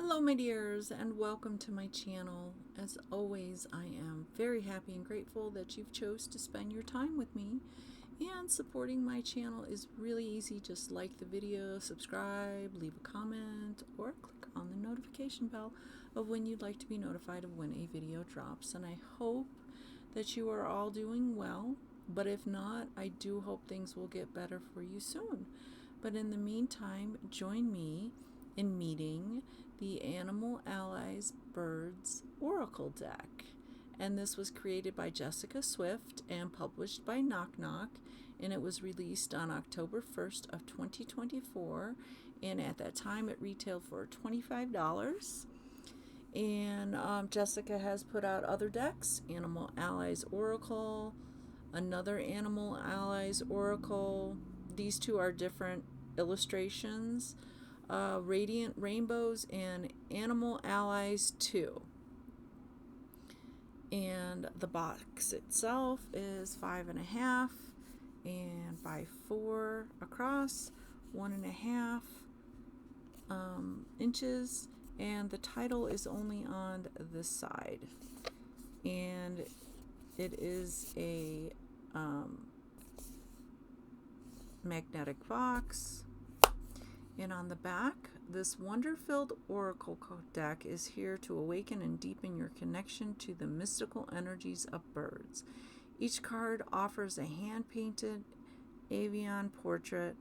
Hello my dears, and welcome to my channel. As always, I am very happy and grateful that you've chose to spend your time with me, and supporting my channel is really easy. Just like the video, subscribe, leave a comment, or click on the notification bell of when you'd like to be notified of when a video drops. And I hope that you are all doing well, but if not, I do hope things will get better for you soon. But in the meantime, join me in meeting the Animal Allies Birds Oracle deck. And this was created by Jessica Swift and published by Knock Knock, and it was released on October 1st of 2024, and at that time it retailed for $25. And Jessica has put out other decks: Animal Allies Oracle, another Animal Allies Oracle. These two are different illustrations. Radiant Rainbows and Animal Allies 2. And the box itself is 5.5 and by 4 across, 1.5 inches, and the title is only on this side. And it is a magnetic box. And on the back, this wonder-filled oracle deck is here to awaken and deepen your connection to the mystical energies of birds. Each card offers a hand-painted avian portrait,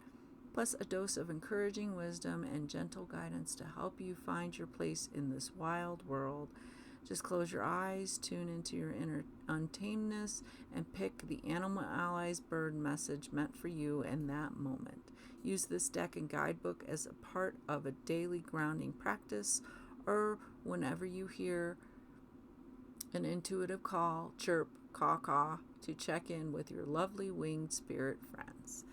plus a dose of encouraging wisdom and gentle guidance to help you find your place in this wild world. Just close your eyes, tune into your inner untameness, and pick the Animal Allies bird message meant for you in that moment. Use this deck and guidebook as a part of a daily grounding practice, or whenever you hear an intuitive call, chirp, caw, caw, to check in with your lovely winged spirit friends.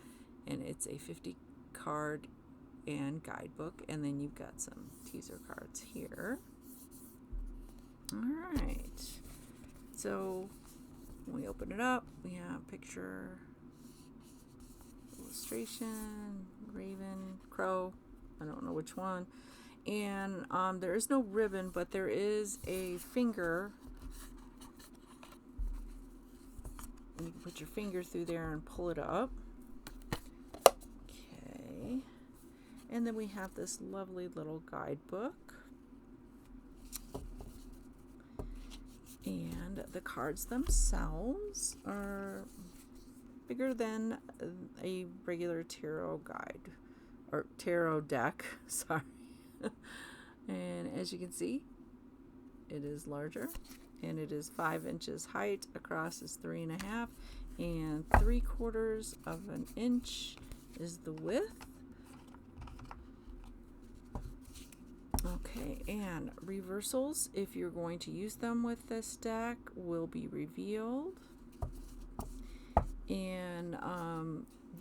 And it's a 50 card and guidebook, and then you've got some teaser cards here. All right, so when we open it up, we have picture, illustration, raven, crow, I don't know which one, and there is no ribbon, but there is a finger. You can put your finger through there and pull it up. Okay, and then we have this lovely little guidebook. And the cards themselves are bigger than a regular tarot guide, or tarot deck, sorry. And as you can see, it is larger, and it is 5 inches height, across is 3.5, and 3/4 of an inch is the width. Okay, and reversals, if you're going to use them with this deck, will be revealed. And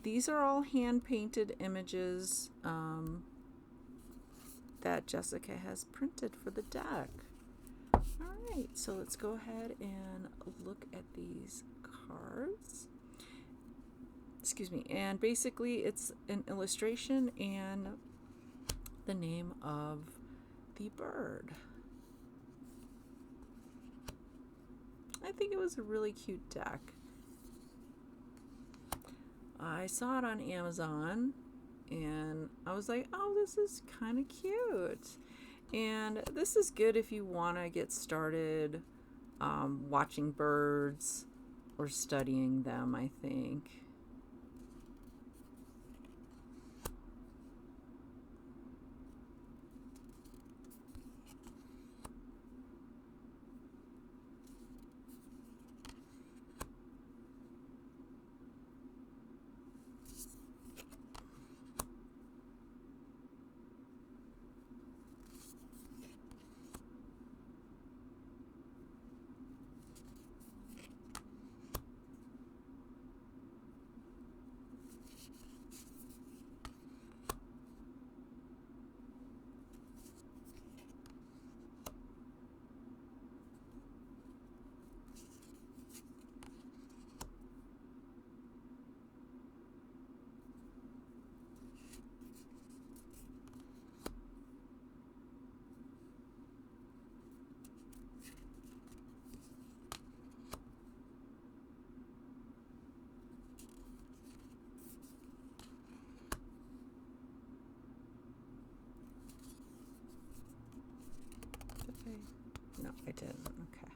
these are all hand-painted images that Jessica has printed for the deck. Alright, so let's go ahead and look at these cards. Excuse me, and basically it's an illustration and the name of the bird. I think it was a really cute deck. I saw it on Amazon and I was like, oh, this is kind of cute. And this is good if you want to get started watching birds or studying them, I think. I didn't. Okay.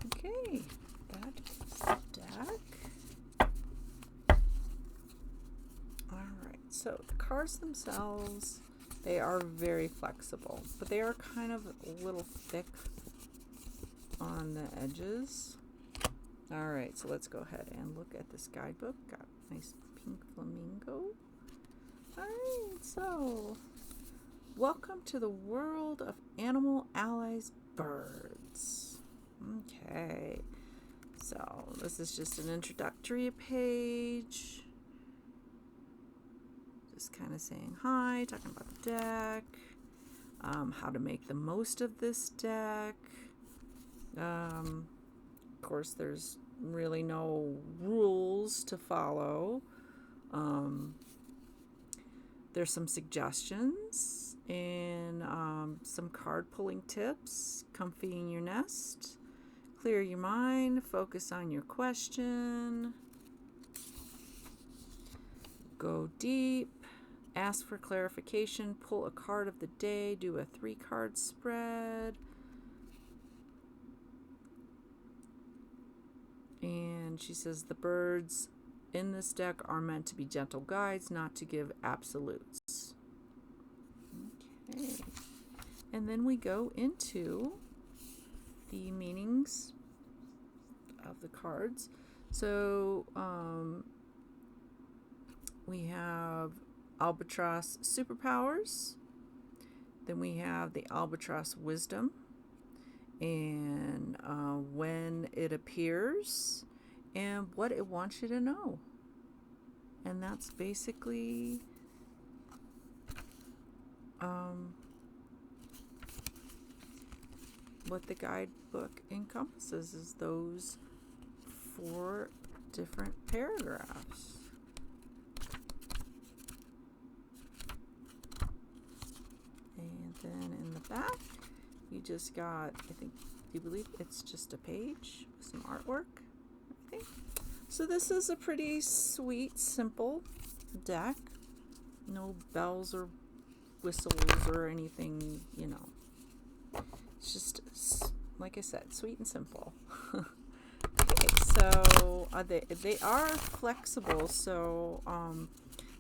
Okay, that is the deck. Alright, so the cards themselves, they are very flexible, but they are kind of a little thick on the edges. Alright, so let's go ahead and look at this guidebook. Got a nice pink flamingo. Alright, so welcome to the world of Animal Allies Birds. Okay, so this is just an introductory page. Just kind of saying hi, talking about the deck, how to make the most of this deck. Of course, there's really no rules to follow. There's some suggestions and some card pulling tips. Comfy in your nest. Clear your mind. Focus on your question. Go deep. Ask for clarification. Pull a card of the day. Do a 3-card spread. And she says the birds in this deck are meant to be gentle guides, not to give absolutes. Okay. And then we go into the meanings of the cards. So we have Albatross superpowers. Then we have the Albatross wisdom. And when it appears and what it wants you to know. And that's basically what the guidebook encompasses, is those 4 different paragraphs. And then in the back, you just got, you believe it's just a page with some artwork, I think. So this is a pretty sweet, simple deck. No bells or whistles or anything, you know. It's just, like I said, sweet and simple. Okay, so they are flexible, so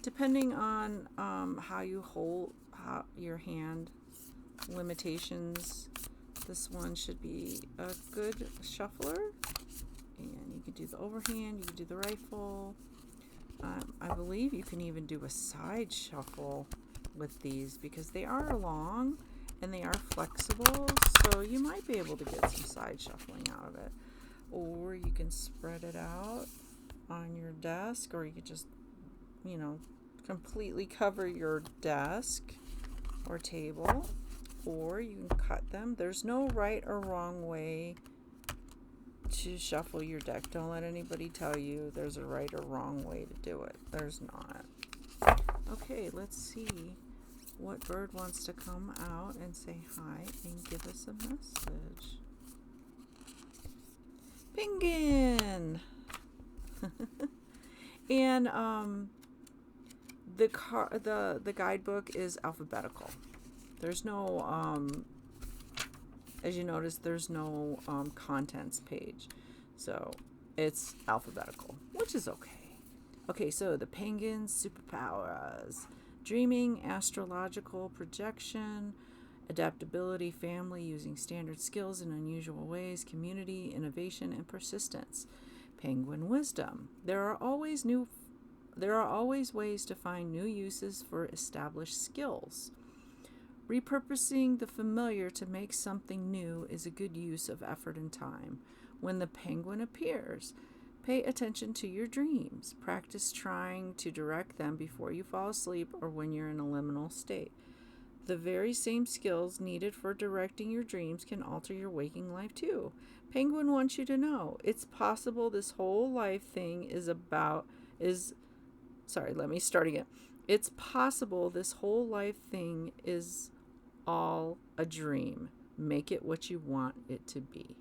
depending on how you hold your hand limitations, this one should be a good shuffler. And you can do the overhand, you can do the rifle. I believe you can even do a side shuffle with these because they are long and they are flexible, so you might be able to get some side shuffling out of it. Or you can spread it out on your desk, or you could just, you know, completely cover your desk or table, or you can cut them. There's no right or wrong way to shuffle your deck. Don't let anybody tell you there's a right or wrong way to do it. There's not. Okay, let's see what bird wants to come out and say hi and give us a message. Penguin! And the guidebook is alphabetical. There's no as you notice, there's no contents page, so it's alphabetical, which is okay. Okay, so the penguin's superpowers: dreaming, astrological projection, adaptability, family, using standard skills in unusual ways, community, innovation, and persistence. Penguin wisdom: there are always ways to find new uses for established skills. Repurposing the familiar to make something new is a good use of effort and time. When the penguin appears, pay attention to your dreams. Practice trying to direct them before you fall asleep or when you're in a liminal state. The very same skills needed for directing your dreams can alter your waking life too. Penguin wants you to know it's possible this whole life thing It's possible this whole life thing is all a dream. Make it what you want it to be.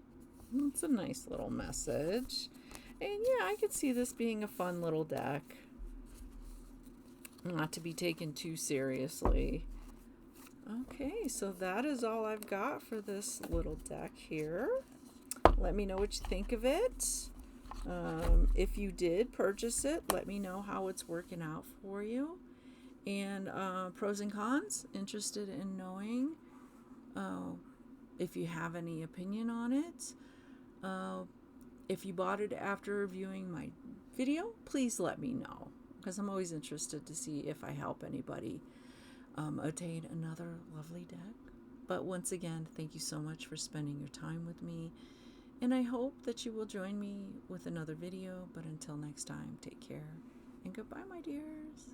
It's a nice little message. And yeah, I could see this being a fun little deck. Not to be taken too seriously. Okay, so that is all I've got for this little deck here. Let me know what you think of it. If you did purchase it, let me know how it's working out for you. And pros and cons, interested in knowing if you have any opinion on it. If you bought it after viewing my video, please let me know, because I'm always interested to see if I help anybody obtain another lovely deck. But once again, thank you so much for spending your time with me, and I hope that you will join me with another video. But until next time, take care and goodbye, my dears.